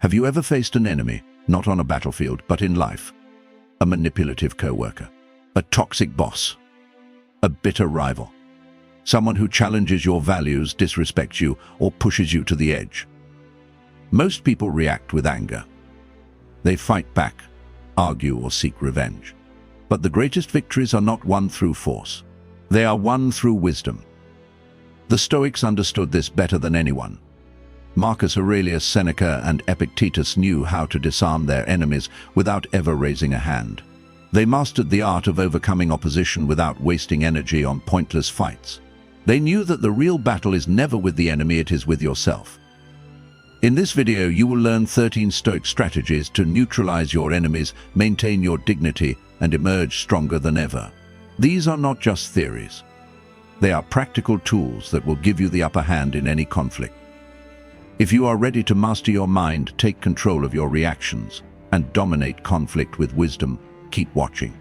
Have you ever faced an enemy, not on a battlefield, but in life? A manipulative coworker, a toxic boss, a bitter rival, someone who challenges your values, disrespects you, or pushes you to the edge. Most people react with anger. They fight back, argue, or seek revenge. But the greatest victories are not won through force. They are won through wisdom. The Stoics understood this better than anyone. Marcus Aurelius, Seneca, and Epictetus knew how to disarm their enemies without ever raising a hand. They mastered the art of overcoming opposition without wasting energy on pointless fights. They knew that the real battle is never with the enemy, it is with yourself. In this video, you will learn 13 Stoic strategies to neutralize your enemies, maintain your dignity, and emerge stronger than ever. These are not just theories. They are practical tools that will give you the upper hand in any conflict. If you are ready to master your mind, take control of your reactions, and dominate conflict with wisdom, keep watching.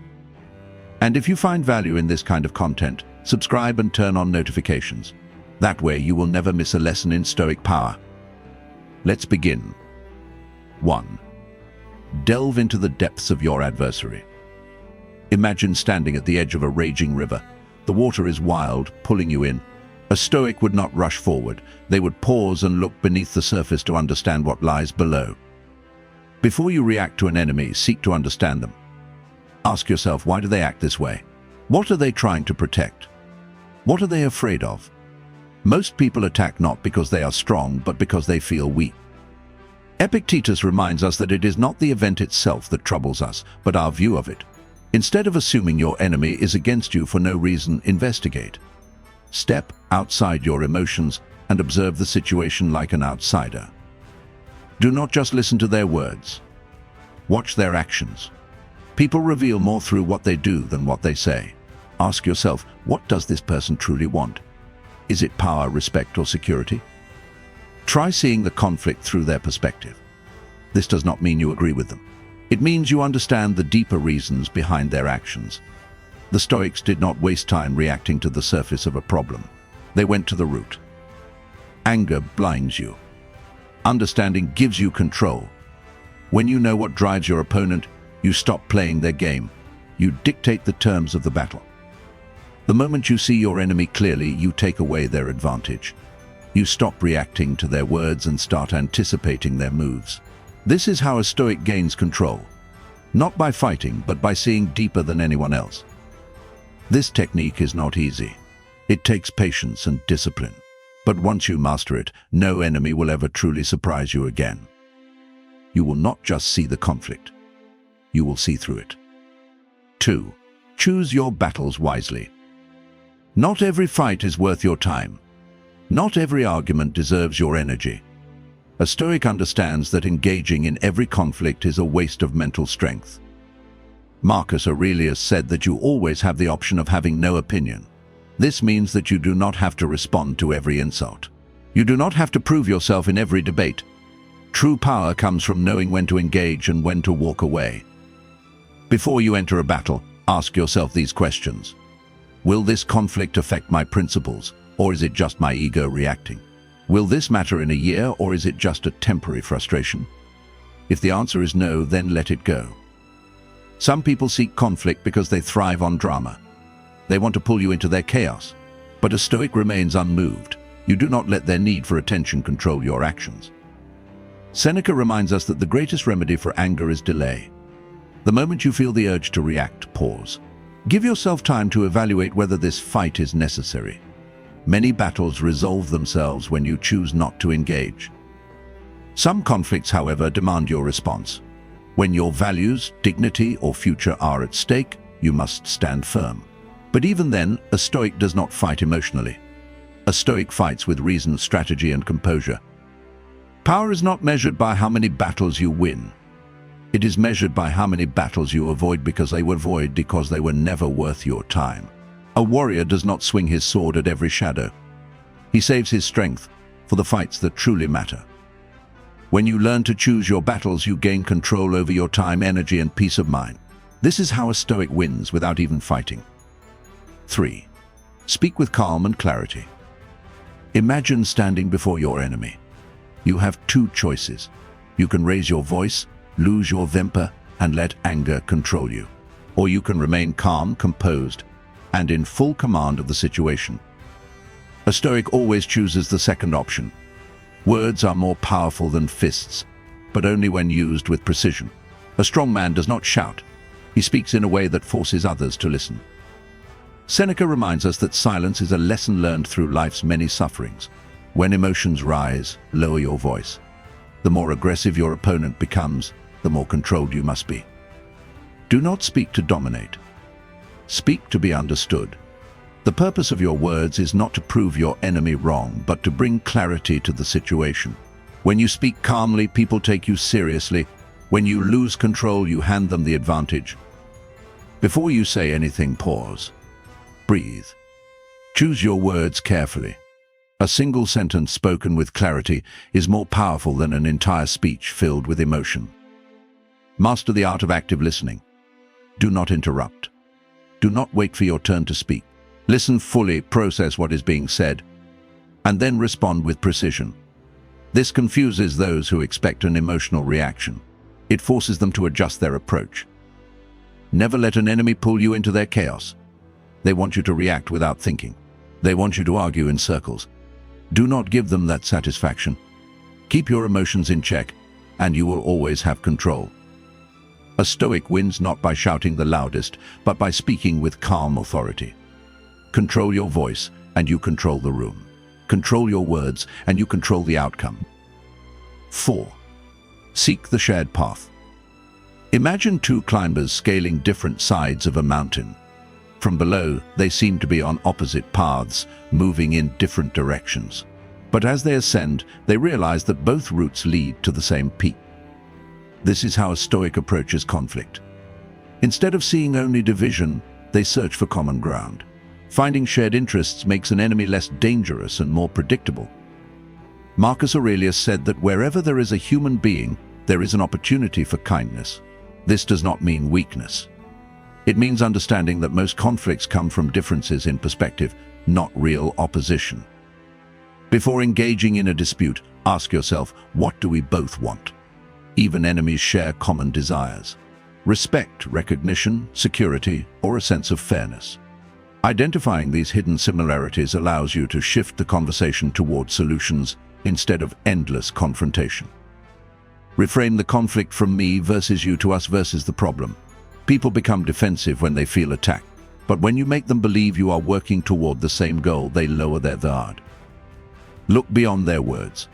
And if you find value in this kind of content, subscribe and turn on notifications. That way you will never miss a lesson in Stoic power. Let's begin. 1. Delve into the depths of your adversary. Imagine standing at the edge of a raging river. The water is wild, pulling you in. A Stoic would not rush forward. They would pause and look beneath the surface to understand what lies below. Before you react to an enemy, seek to understand them. Ask yourself, why do they act this way? What are they trying to protect? What are they afraid of? Most people attack not because they are strong, but because they feel weak. Epictetus reminds us that it is not the event itself that troubles us, but our view of it. Instead of assuming your enemy is against you for no reason, investigate. Step outside your emotions and observe the situation like an outsider. Do not just listen to their words. Watch their actions. People reveal more through what they do than what they say. Ask yourself, what does this person truly want? Is it power, respect, or security? Try seeing the conflict through their perspective. This does not mean you agree with them. It means you understand the deeper reasons behind their actions. The Stoics did not waste time reacting to the surface of a problem. They went to the root. Anger blinds you. Understanding gives you control. When you know what drives your opponent, you stop playing their game. You dictate the terms of the battle. The moment you see your enemy clearly, you take away their advantage. You stop reacting to their words and start anticipating their moves. This is how a Stoic gains control. Not by fighting, but by seeing deeper than anyone else. This technique is not easy. It takes patience and discipline. But once you master it, no enemy will ever truly surprise you again. You will not just see the conflict. You will see through it. 2. Choose your battles wisely. Not every fight is worth your time. Not every argument deserves your energy. A Stoic understands that engaging in every conflict is a waste of mental strength. Marcus Aurelius said that you always have the option of having no opinion. This means that you do not have to respond to every insult. You do not have to prove yourself in every debate. True power comes from knowing when to engage and when to walk away. Before you enter a battle, ask yourself these questions. Will this conflict affect my principles, or is it just my ego reacting? Will this matter in a year, or is it just a temporary frustration? If the answer is no, then let it go. Some people seek conflict because they thrive on drama. They want to pull you into their chaos. But a Stoic remains unmoved. You do not let their need for attention control your actions. Seneca reminds us that the greatest remedy for anger is delay. The moment you feel the urge to react, pause. Give yourself time to evaluate whether this fight is necessary. Many battles resolve themselves when you choose not to engage. Some conflicts, however, demand your response. When your values, dignity, or future are at stake, you must stand firm. But even then, a Stoic does not fight emotionally. A Stoic fights with reason, strategy, and composure. Power is not measured by how many battles you win. It is measured by how many battles you avoid because they were never worth your time. A warrior does not swing his sword at every shadow. He saves his strength for the fights that truly matter. When you learn to choose your battles, you gain control over your time, energy, and peace of mind. This is how a Stoic wins without even fighting. 3. Speak with calm and clarity. Imagine standing before your enemy. You have two choices. You can raise your voice, lose your temper, and let anger control you. Or you can remain calm, composed, and in full command of the situation. A Stoic always chooses the second option. Words are more powerful than fists, but only when used with precision. A strong man does not shout. He speaks in a way that forces others to listen. Seneca reminds us that silence is a lesson learned through life's many sufferings. When emotions rise, lower your voice. The more aggressive your opponent becomes, the more controlled you must be. Do not speak to dominate. Speak to be understood. The purpose of your words is not to prove your enemy wrong, but to bring clarity to the situation. When you speak calmly, people take you seriously. When you lose control, you hand them the advantage. Before you say anything, pause. Breathe. Choose your words carefully. A single sentence spoken with clarity is more powerful than an entire speech filled with emotion. Master the art of active listening. Do not interrupt. Do not wait for your turn to speak. Listen fully, process what is being said, and then respond with precision. This confuses those who expect an emotional reaction. It forces them to adjust their approach. Never let an enemy pull you into their chaos. They want you to react without thinking. They want you to argue in circles. Do not give them that satisfaction. Keep your emotions in check, and you will always have control. A Stoic wins not by shouting the loudest, but by speaking with calm authority. Control your voice, and you control the room. Control your words, and you control the outcome. 4. Seek the shared path. Imagine two climbers scaling different sides of a mountain. From below, they seem to be on opposite paths, moving in different directions. But as they ascend, they realize that both routes lead to the same peak. This is how a Stoic approaches conflict. Instead of seeing only division, they search for common ground. Finding shared interests makes an enemy less dangerous and more predictable. Marcus Aurelius said that wherever there is a human being, there is an opportunity for kindness. This does not mean weakness. It means understanding that most conflicts come from differences in perspective, not real opposition. Before engaging in a dispute, ask yourself, what do we both want? Even enemies share common desires. Respect, recognition, security, or a sense of fairness. Identifying these hidden similarities allows you to shift the conversation toward solutions instead of endless confrontation. Reframe the conflict from me versus you to us versus the problem. People become defensive when they feel attacked, but when you make them believe you are working toward the same goal, they lower their guard. Look beyond their words.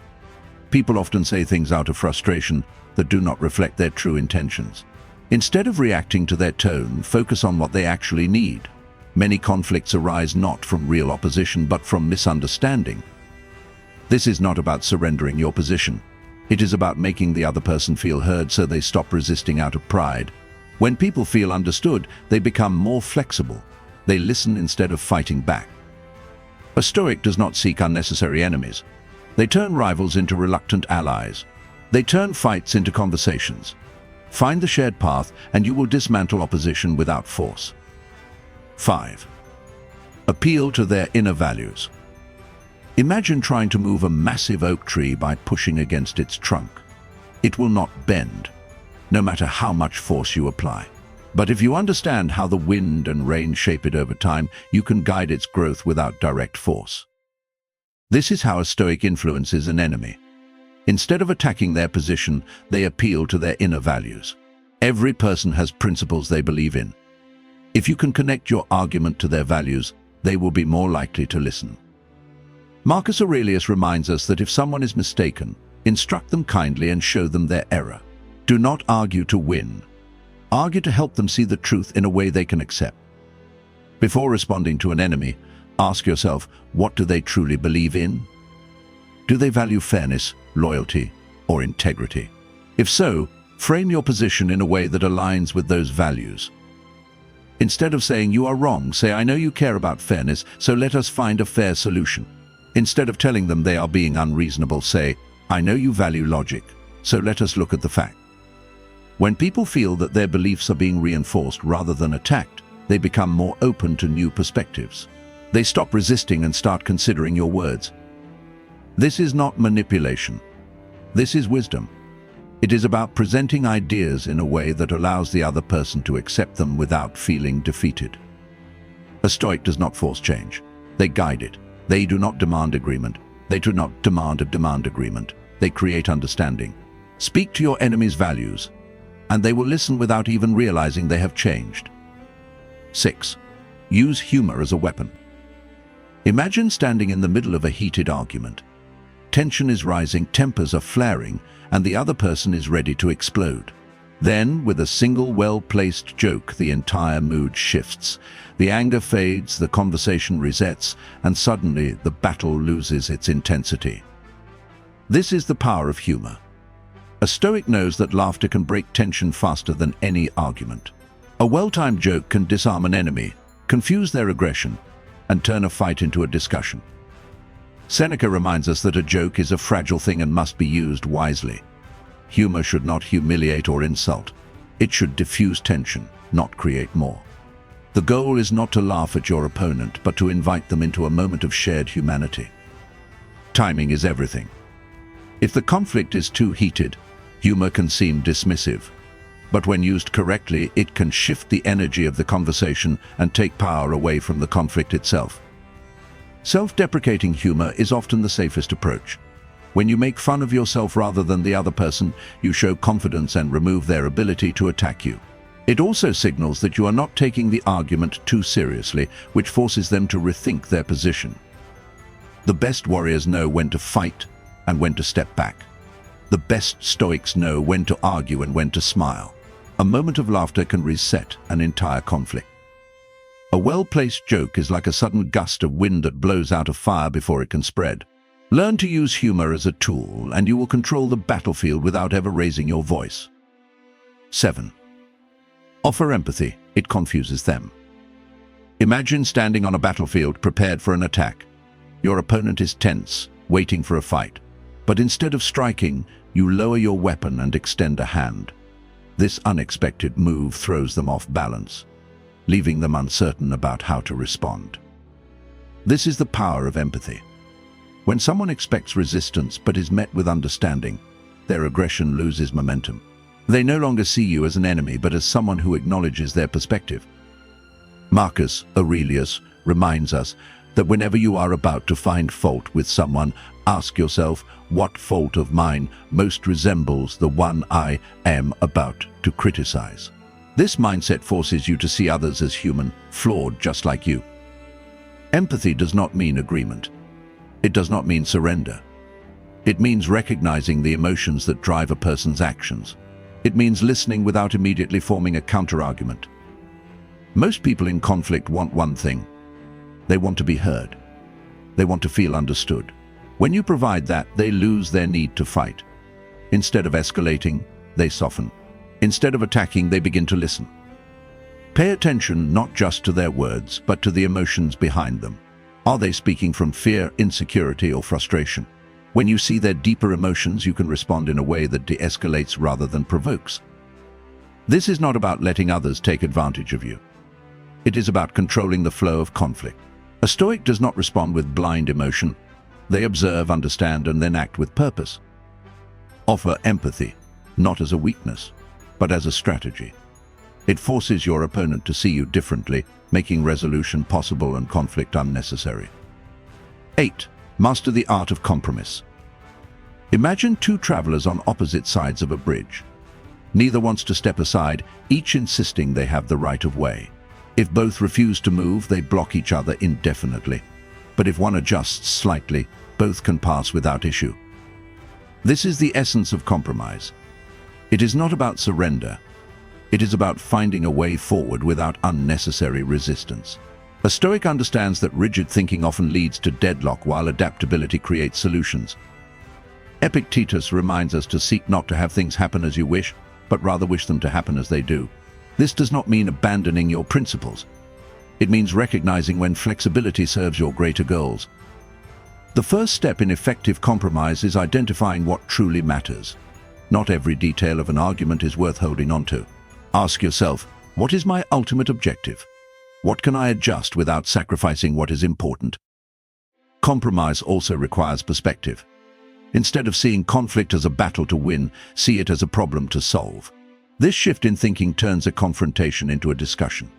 People often say things out of frustration that do not reflect their true intentions. Instead of reacting to their tone, focus on what they actually need. Many conflicts arise not from real opposition, but from misunderstanding. This is not about surrendering your position. It is about making the other person feel heard so they stop resisting out of pride. When people feel understood, they become more flexible. They listen instead of fighting back. A Stoic does not seek unnecessary enemies. They turn rivals into reluctant allies. They turn fights into conversations. Find the shared path, and you will dismantle opposition without force. 5. Appeal to their inner values. Imagine trying to move a massive oak tree by pushing against its trunk. It will not bend, no matter how much force you apply. But if you understand how the wind and rain shape it over time, you can guide its growth without direct force. This is how a Stoic influences an enemy. Instead of attacking their position, they appeal to their inner values. Every person has principles they believe in. If you can connect your argument to their values, they will be more likely to listen. Marcus Aurelius reminds us that if someone is mistaken, instruct them kindly and show them their error. Do not argue to win. Argue to help them see the truth in a way they can accept. Before responding to an enemy, ask yourself, what do they truly believe in? Do they value fairness, loyalty, or integrity? If so, frame your position in a way that aligns with those values. Instead of saying you are wrong, say I know you care about fairness, so let us find a fair solution. Instead of telling them they are being unreasonable, say I know you value logic, so let us look at the fact. When people feel that their beliefs are being reinforced rather than attacked, they become more open to new perspectives. They stop resisting and start considering your words. This is not manipulation. This is wisdom. It is about presenting ideas in a way that allows the other person to accept them without feeling defeated. A Stoic does not force change. They guide it. They do not demand agreement. They do not demand agreement. They create understanding. Speak to your enemy's values, and they will listen without even realizing they have changed. 6. Use humor as a weapon. Imagine standing in the middle of a heated argument. Tension is rising, tempers are flaring, and the other person is ready to explode. Then, with a single well-placed joke, the entire mood shifts. The anger fades, the conversation resets, and suddenly the battle loses its intensity. This is the power of humor. A Stoic knows that laughter can break tension faster than any argument. A well-timed joke can disarm an enemy, confuse their aggression, and turn a fight into a discussion. Seneca reminds us that a joke is a fragile thing and must be used wisely. Humor should not humiliate or insult. It should diffuse tension, not create more. The goal is not to laugh at your opponent, but to invite them into a moment of shared humanity. Timing is everything. If the conflict is too heated, humor can seem dismissive. But when used correctly, it can shift the energy of the conversation and take power away from the conflict itself. Self-deprecating humor is often the safest approach. When you make fun of yourself rather than the other person, you show confidence and remove their ability to attack you. It also signals that you are not taking the argument too seriously, which forces them to rethink their position. The best warriors know when to fight and when to step back. The best Stoics know when to argue and when to smile. A moment of laughter can reset an entire conflict. A well-placed joke is like a sudden gust of wind that blows out a fire before it can spread. Learn to use humor as a tool, and you will control the battlefield without ever raising your voice. 7. Offer empathy. It confuses them. Imagine standing on a battlefield prepared for an attack. Your opponent is tense, waiting for a fight. But instead of striking, you lower your weapon and extend a hand. This unexpected move throws them off balance, leaving them uncertain about how to respond. This is the power of empathy. When someone expects resistance but is met with understanding, their aggression loses momentum. They no longer see you as an enemy but as someone who acknowledges their perspective. Marcus Aurelius reminds us that whenever you are about to find fault with someone, ask yourself, what fault of mine most resembles the one I am about to criticize? This mindset forces you to see others as human, flawed just like you. Empathy does not mean agreement. It does not mean surrender. It means recognizing the emotions that drive a person's actions. It means listening without immediately forming a counter-argument. Most people in conflict want one thing. They want to be heard. They want to feel understood. When you provide that, they lose their need to fight. Instead of escalating, they soften. Instead of attacking, they begin to listen. Pay attention not just to their words, but to the emotions behind them. Are they speaking from fear, insecurity, or frustration? When you see their deeper emotions, you can respond in a way that de-escalates rather than provokes. This is not about letting others take advantage of you. It is about controlling the flow of conflict. A Stoic does not respond with blind emotion. They observe, understand, and then act with purpose. Offer empathy, not as a weakness, but as a strategy. It forces your opponent to see you differently, making resolution possible and conflict unnecessary. 8. Master the art of compromise. Imagine two travelers on opposite sides of a bridge. Neither wants to step aside, each insisting they have the right of way. If both refuse to move, they block each other indefinitely. But if one adjusts slightly, both can pass without issue. This is the essence of compromise. It is not about surrender. It is about finding a way forward without unnecessary resistance. A Stoic understands that rigid thinking often leads to deadlock while adaptability creates solutions. Epictetus reminds us to seek not to have things happen as you wish, but rather wish them to happen as they do. This does not mean abandoning your principles. It means recognizing when flexibility serves your greater goals. The first step in effective compromise is identifying what truly matters. Not every detail of an argument is worth holding on to. Ask yourself, what is my ultimate objective? What can I adjust without sacrificing what is important? Compromise also requires perspective. Instead of seeing conflict as a battle to win, see it as a problem to solve. This shift in thinking turns a confrontation into a discussion.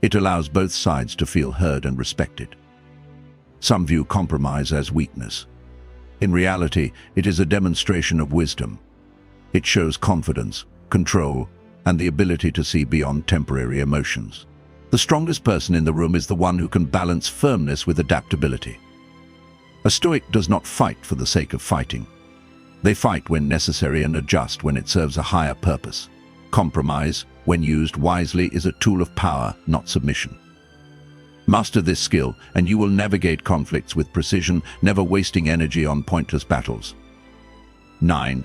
It allows both sides to feel heard and respected. Some view compromise as weakness. In reality, it is a demonstration of wisdom. It shows confidence, control, and the ability to see beyond temporary emotions. The strongest person in the room is the one who can balance firmness with adaptability. A Stoic does not fight for the sake of fighting. They fight when necessary and adjust when it serves a higher purpose. Compromise, when used wisely, is a tool of power, not submission. Master this skill, and you will navigate conflicts with precision, never wasting energy on pointless battles. 9.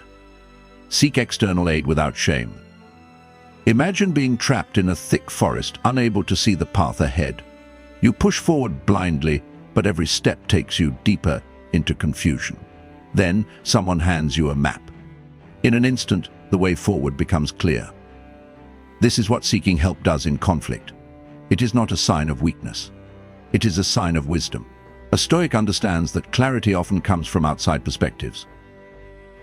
Seek external aid without shame. Imagine being trapped in a thick forest, unable to see the path ahead. You push forward blindly, but every step takes you deeper into confusion. Then, someone hands you a map. In an instant, the way forward becomes clear. This is what seeking help does in conflict. It is not a sign of weakness. It is a sign of wisdom. A Stoic understands that clarity often comes from outside perspectives.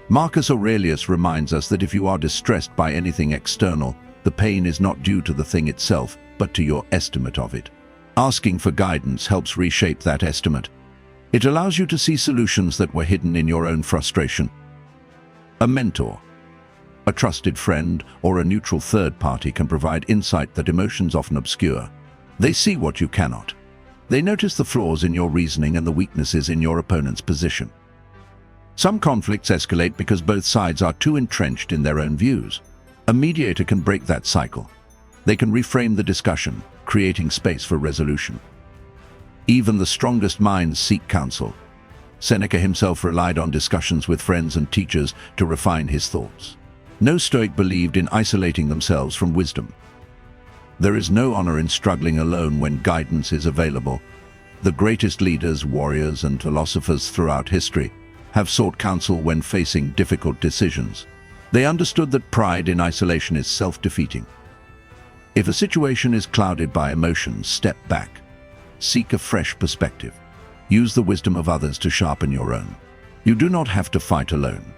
Marcus Aurelius reminds us that if you are distressed by anything external, the pain is not due to the thing itself, but to your estimate of it. Asking for guidance helps reshape that estimate. It allows you to see solutions that were hidden in your own frustration. A mentor, a trusted friend, or a neutral third party can provide insight that emotions often obscure. They see what you cannot. They notice the flaws in your reasoning and the weaknesses in your opponent's position. Some conflicts escalate because both sides are too entrenched in their own views. A mediator can break that cycle. They can reframe the discussion, creating space for resolution. Even the strongest minds seek counsel. Seneca himself relied on discussions with friends and teachers to refine his thoughts. No Stoic believed in isolating themselves from wisdom. There is no honor in struggling alone when guidance is available. The greatest leaders, warriors, and philosophers throughout history have sought counsel when facing difficult decisions. They understood that pride in isolation is self-defeating. If a situation is clouded by emotions, step back. Seek a fresh perspective. Use the wisdom of others to sharpen your own. You do not have to fight alone.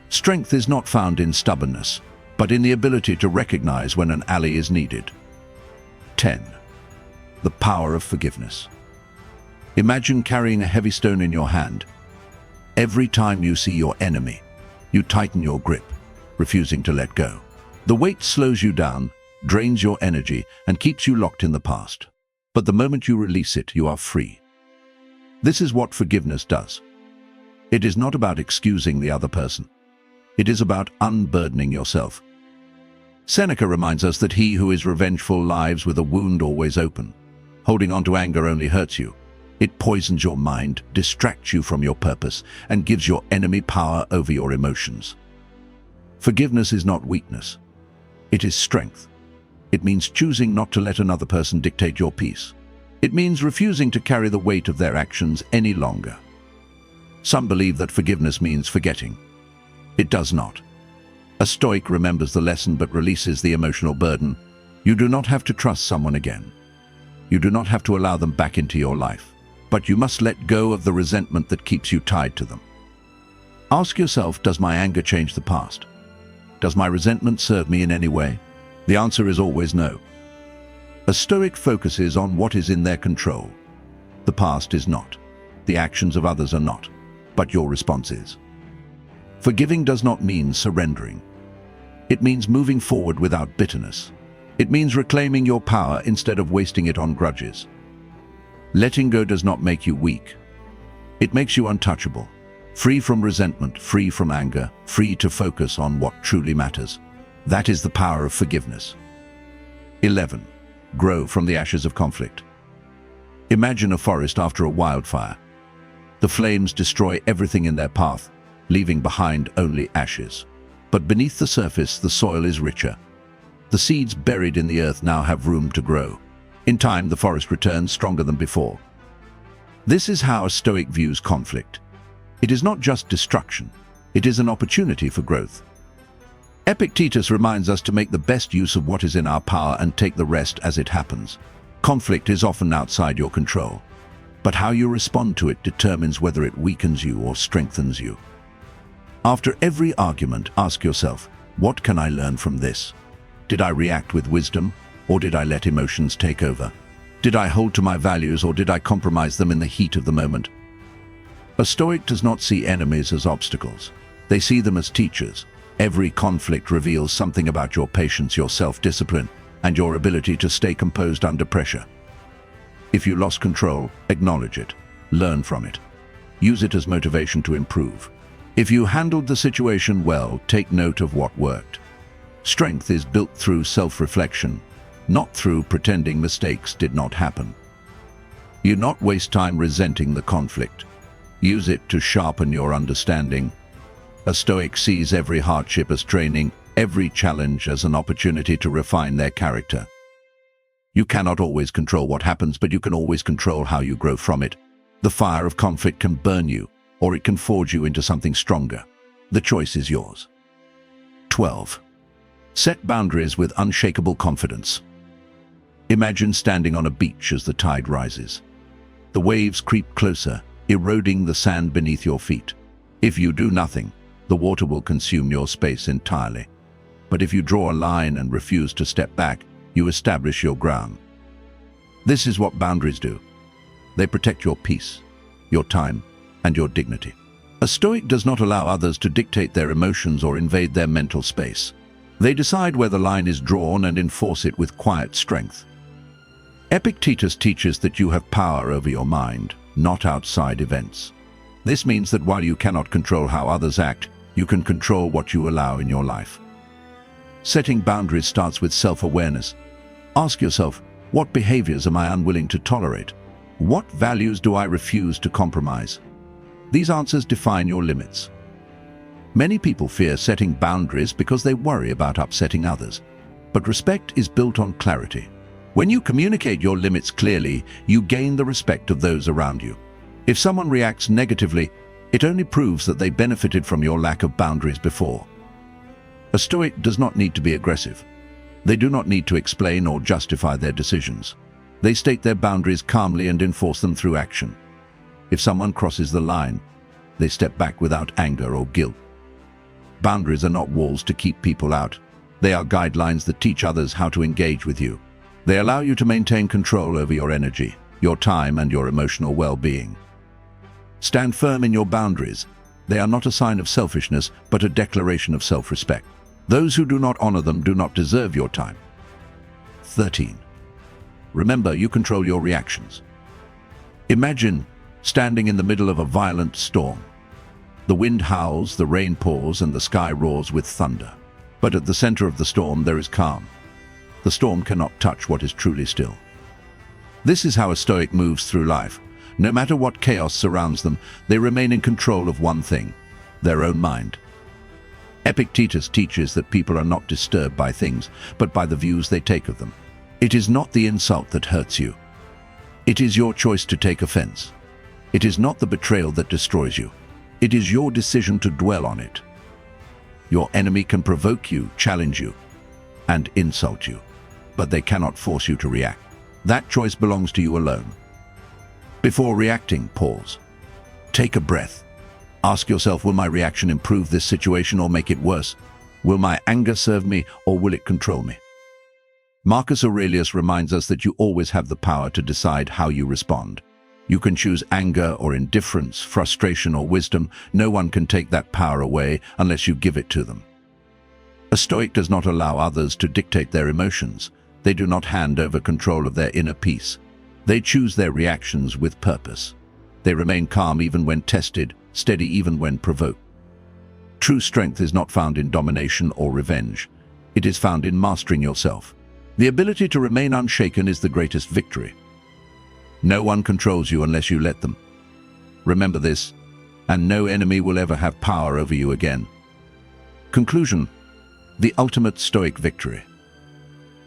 Strength is not found in stubbornness, but in the ability to recognize when an ally is needed. 10. The power of forgiveness. Imagine carrying a heavy stone in your hand. Every time you see your enemy, you tighten your grip, refusing to let go. The weight slows you down, drains your energy, and keeps you locked in the past. But the moment you release it, you are free. This is what forgiveness does. It is not about excusing the other person. It is about unburdening yourself. Seneca reminds us that he who is revengeful lives with a wound always open. Holding on to anger only hurts you. It poisons your mind, distracts you from your purpose, and gives your enemy power over your emotions. Forgiveness is not weakness. It is strength. It means choosing not to let another person dictate your peace. It means refusing to carry the weight of their actions any longer. Some believe that forgiveness means forgetting. It does not. A Stoic remembers the lesson but releases the emotional burden. You do not have to trust someone again. You do not have to allow them back into your life. But you must let go of the resentment that keeps you tied to them. Ask yourself, does my anger change the past? Does my resentment serve me in any way? The answer is always no. A Stoic focuses on what is in their control. The past is not. The actions of others are not. But your response is. Forgiving does not mean surrendering. It means moving forward without bitterness. It means reclaiming your power instead of wasting it on grudges. Letting go does not make you weak. It makes you untouchable, free from resentment, free from anger, free to focus on what truly matters. That is the power of forgiveness. 11. Grow from the ashes of conflict. Imagine a forest after a wildfire. The flames destroy everything in their path, leaving behind only ashes. But beneath the surface, the soil is richer. The seeds buried in the earth now have room to grow. In time, the forest returns stronger than before. This is how a Stoic views conflict. It is not just destruction. It is an opportunity for growth. Epictetus reminds us to make the best use of what is in our power and take the rest as it happens. Conflict is often outside your control, but how you respond to it determines whether it weakens you or strengthens you. After every argument, ask yourself, what can I learn from this? Did I react with wisdom, or did I let emotions take over? Did I hold to my values, or did I compromise them in the heat of the moment? A Stoic does not see enemies as obstacles. They see them as teachers. Every conflict reveals something about your patience, your self-discipline, and your ability to stay composed under pressure. If you lost control, acknowledge it. Learn from it. Use it as motivation to improve. If you handled the situation well, take note of what worked. Strength is built through self-reflection, not through pretending mistakes did not happen. You not waste time resenting the conflict. Use it to sharpen your understanding. A Stoic sees every hardship as training, every challenge as an opportunity to refine their character. You cannot always control what happens, but you can always control how you grow from it. The fire of conflict can burn you, or it can forge you into something stronger. The choice is yours. 12. Set boundaries with unshakable confidence. Imagine standing on a beach as the tide rises. The waves creep closer, eroding the sand beneath your feet. If you do nothing, the water will consume your space entirely. But if you draw a line and refuse to step back, you establish your ground. This is what boundaries do. They protect your peace, your time, and your dignity. A Stoic does not allow others to dictate their emotions or invade their mental space. They decide where the line is drawn and enforce it with quiet strength. Epictetus teaches that you have power over your mind, not outside events. This means that while you cannot control how others act, you can control what you allow in your life. Setting boundaries starts with self-awareness. Ask yourself, what behaviors am I unwilling to tolerate? What values do I refuse to compromise? These answers define your limits. Many people fear setting boundaries because they worry about upsetting others. But respect is built on clarity. When you communicate your limits clearly, you gain the respect of those around you. If someone reacts negatively, it only proves that they benefited from your lack of boundaries before. A Stoic does not need to be aggressive. They do not need to explain or justify their decisions. They state their boundaries calmly and enforce them through action. If someone crosses the line, they step back without anger or guilt. Boundaries are not walls to keep people out. They are guidelines that teach others how to engage with you. They allow you to maintain control over your energy, your time, and your emotional well-being. Stand firm in your boundaries. They are not a sign of selfishness, but a declaration of self-respect. Those who do not honor them do not deserve your time. 13. Remember, you control your reactions. Imagine standing in the middle of a violent storm. The wind howls, the rain pours, and the sky roars with thunder. But at the center of the storm, there is calm. The storm cannot touch what is truly still. This is how a Stoic moves through life. No matter what chaos surrounds them, they remain in control of one thing: their own mind. Epictetus teaches that people are not disturbed by things, but by the views they take of them. It is not the insult that hurts you. It is your choice to take offense. It is not the betrayal that destroys you. It is your decision to dwell on it. Your enemy can provoke you, challenge you, and insult you, but they cannot force you to react. That choice belongs to you alone. Before reacting, pause. Take a breath. Ask yourself, will my reaction improve this situation or make it worse? Will my anger serve me or will it control me? Marcus Aurelius reminds us that you always have the power to decide how you respond. You can choose anger or indifference, frustration or wisdom. No one can take that power away unless you give it to them. A Stoic does not allow others to dictate their emotions. They do not hand over control of their inner peace. They choose their reactions with purpose. They remain calm even when tested, steady even when provoked. True strength is not found in domination or revenge. It is found in mastering yourself. The ability to remain unshaken is the greatest victory. No one controls you unless you let them. Remember this, and no enemy will ever have power over you again. Conclusion: the ultimate Stoic victory.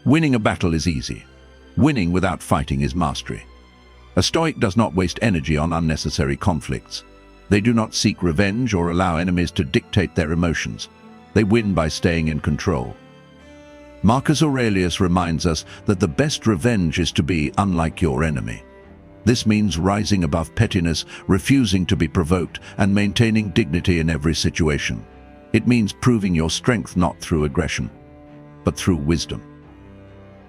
Winning a battle is easy. Winning without fighting is mastery. A Stoic does not waste energy on unnecessary conflicts. They do not seek revenge or allow enemies to dictate their emotions. They win by staying in control. Marcus Aurelius reminds us that the best revenge is to be unlike your enemy. This means rising above pettiness, refusing to be provoked, and maintaining dignity in every situation. It means proving your strength not through aggression, but through wisdom.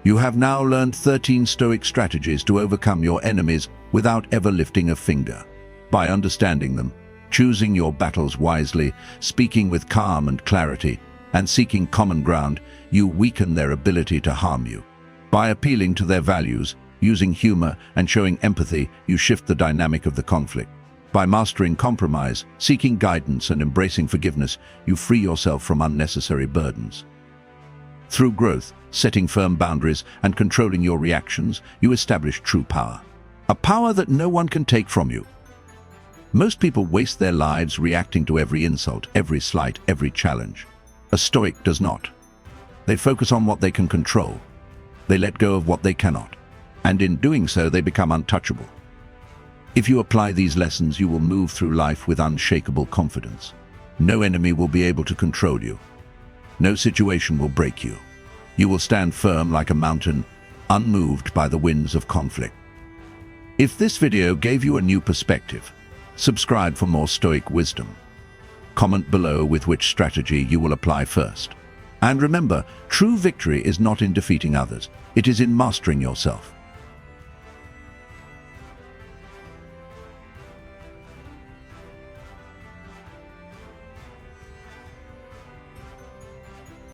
You have now learned 13 Stoic strategies to overcome your enemies without ever lifting a finger. By understanding them, choosing your battles wisely, speaking with calm and clarity, and seeking common ground, you weaken their ability to harm you. By appealing to their values, using humor, and showing empathy, you shift the dynamic of the conflict. By mastering compromise, seeking guidance, and embracing forgiveness, you free yourself from unnecessary burdens. Through growth, setting firm boundaries, and controlling your reactions, you establish true power. A power that no one can take from you. Most people waste their lives reacting to every insult, every slight, every challenge. A Stoic does not. They focus on what they can control. They let go of what they cannot. And in doing so, they become untouchable. If you apply these lessons, you will move through life with unshakable confidence. No enemy will be able to control you. No situation will break you. You will stand firm like a mountain, unmoved by the winds of conflict. If this video gave you a new perspective, subscribe for more Stoic wisdom. Comment below with which strategy you will apply first. And remember, true victory is not in defeating others, it is in mastering yourself.